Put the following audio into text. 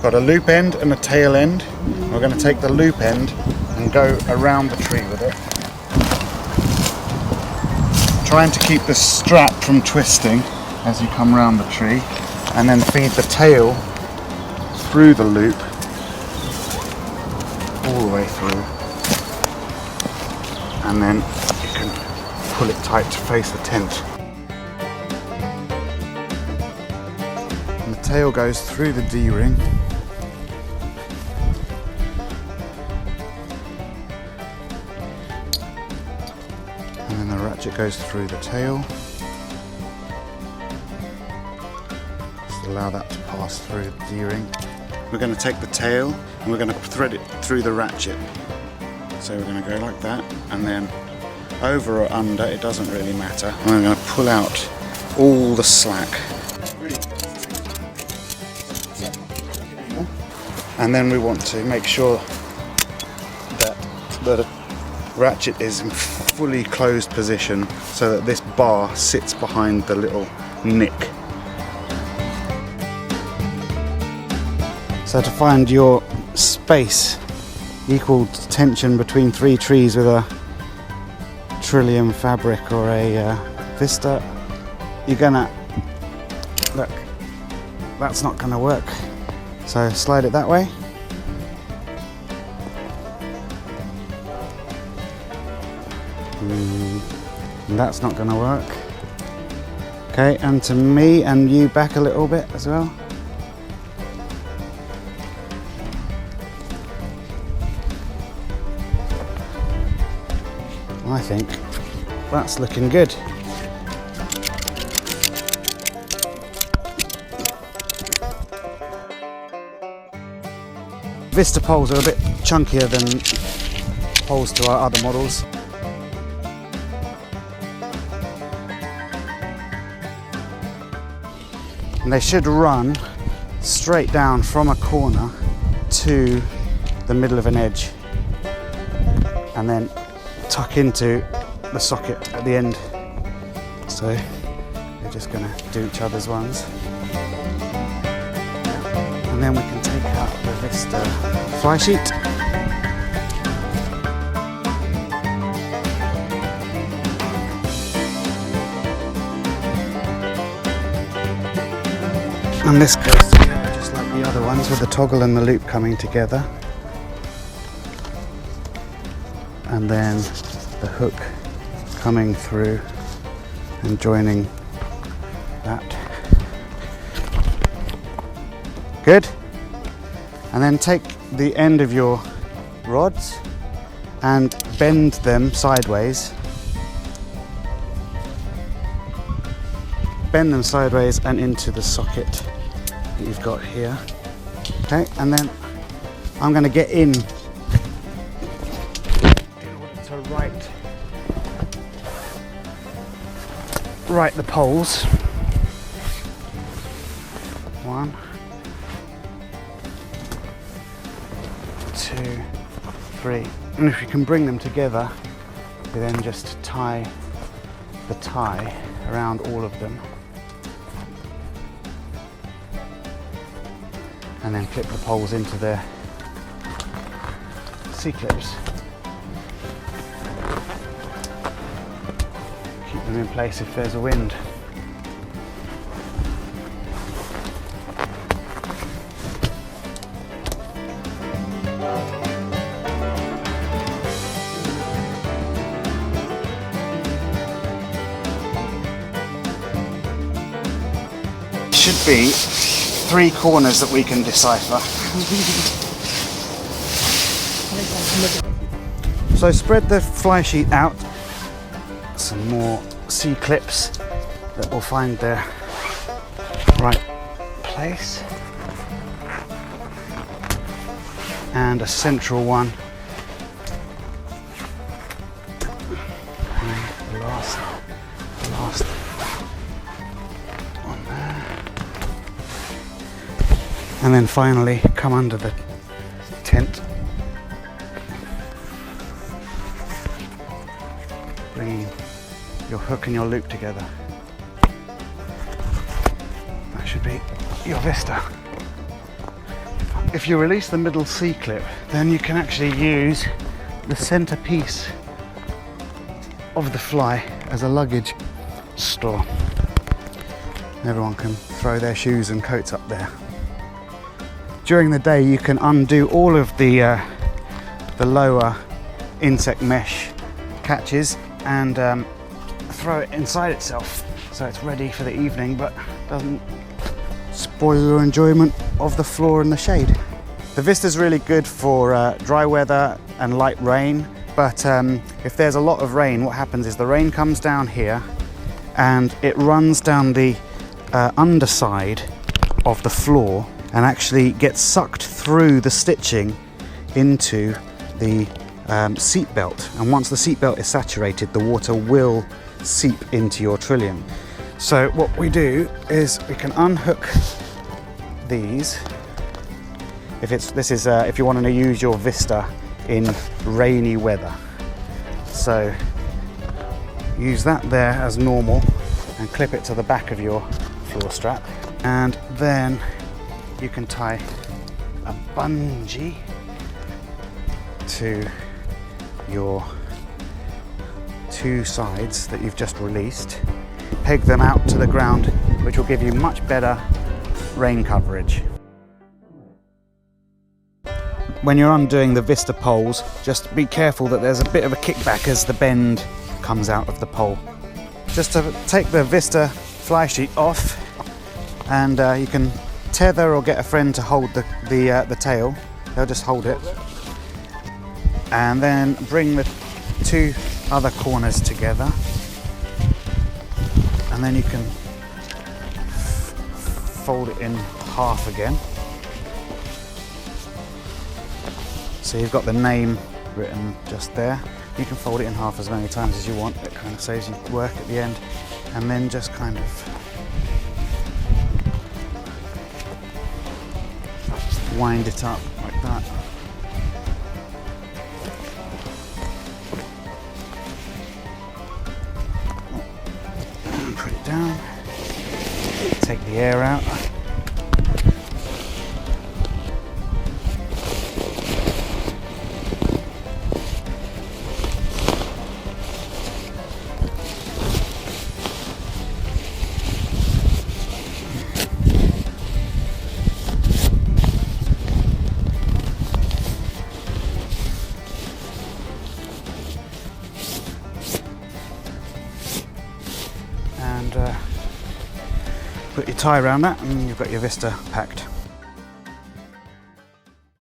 got a loop end and a tail end. We're going to take the loop end and go around the tree with it, trying to keep the strap from twisting as you come around the tree, and then feed the tail through the loop all the way through, and then you can pull it tight to face the tent. And the tail goes through the D-ring. And then the ratchet goes through the tail. Just allow that to pass through the D-ring. We're going to take the tail and we're going to thread it through the ratchet. So we're going to go like that, and then over or under, it doesn't really matter. And we're going to pull out all the slack. And then we want to make sure that the ratchet is in fully closed position so that this bar sits behind the little nick. So to find your space, equal tension between 3 trees with a Trillium fabric or a Vista, you're gonna, look, that's not gonna work. So slide it that way. And that's not gonna work. Okay, and to me and you back a little bit as well. I think that's looking good. Vista poles are a bit chunkier than poles to our other models. And they should run straight down from a corner to the middle of an edge, and then tuck into the socket at the end. So we're just going to do each other's ones. And then we can take out the Vista fly sheet. And this goes together just like the other ones, with the toggle and the loop coming together. And then the hook coming through and joining that. Good. And then take the end of your rods and bend them sideways. Bend them sideways and into the socket that you've got here. Okay, and then I'm going to get in to right the poles. 1, 2, 3. And if you can bring them together, you then just tie the tie around all of them. And then clip the poles into their C-clips. Keep them in place if there's a wind. Should be 3 corners that we can decipher. So spread the fly sheet out. Some more C-clips that will find their right place. And a central one. And the last one there. And then finally come under the tent, bringing your hook and your loop together. That should be your Vista. if you release the middle C-clip, then you can actually use the center piece of the fly as a luggage store. Everyone can throw their shoes and coats up there. During the day you can undo all of the lower insect mesh catches and throw it inside itself so it's ready for the evening but doesn't spoil your enjoyment of the floor and the shade. The Vista's really good for dry weather and light rain, but if there's a lot of rain, what happens is the rain comes down here and it runs down the underside of the floor and actually gets sucked through the stitching into the seat belt, and once the seat belt is saturated the water will seep into your trillium. So what we do is we can unhook these. If you want to use your Vista in rainy weather, so use that there as normal and clip it to the back of your floor strap, and then you can tie a bungee to your two sides that you've just released. Peg them out to the ground, which will give you much better rain coverage. When you're undoing the Vista poles, just be careful that there's a bit of a kickback as the bend comes out of the pole. Just to take the Vista fly sheet off, and you can tether or get a friend to hold the tail. They'll just hold it, and then bring the two other corners together, and then you can fold it in half again. So you've got the name written just there. You can fold it in half as many times as you want. It kind of saves you work at the end, and then just kind of wind it up like that. And put it down. Take the air out. And put your tie around that, and you've got your Vista packed.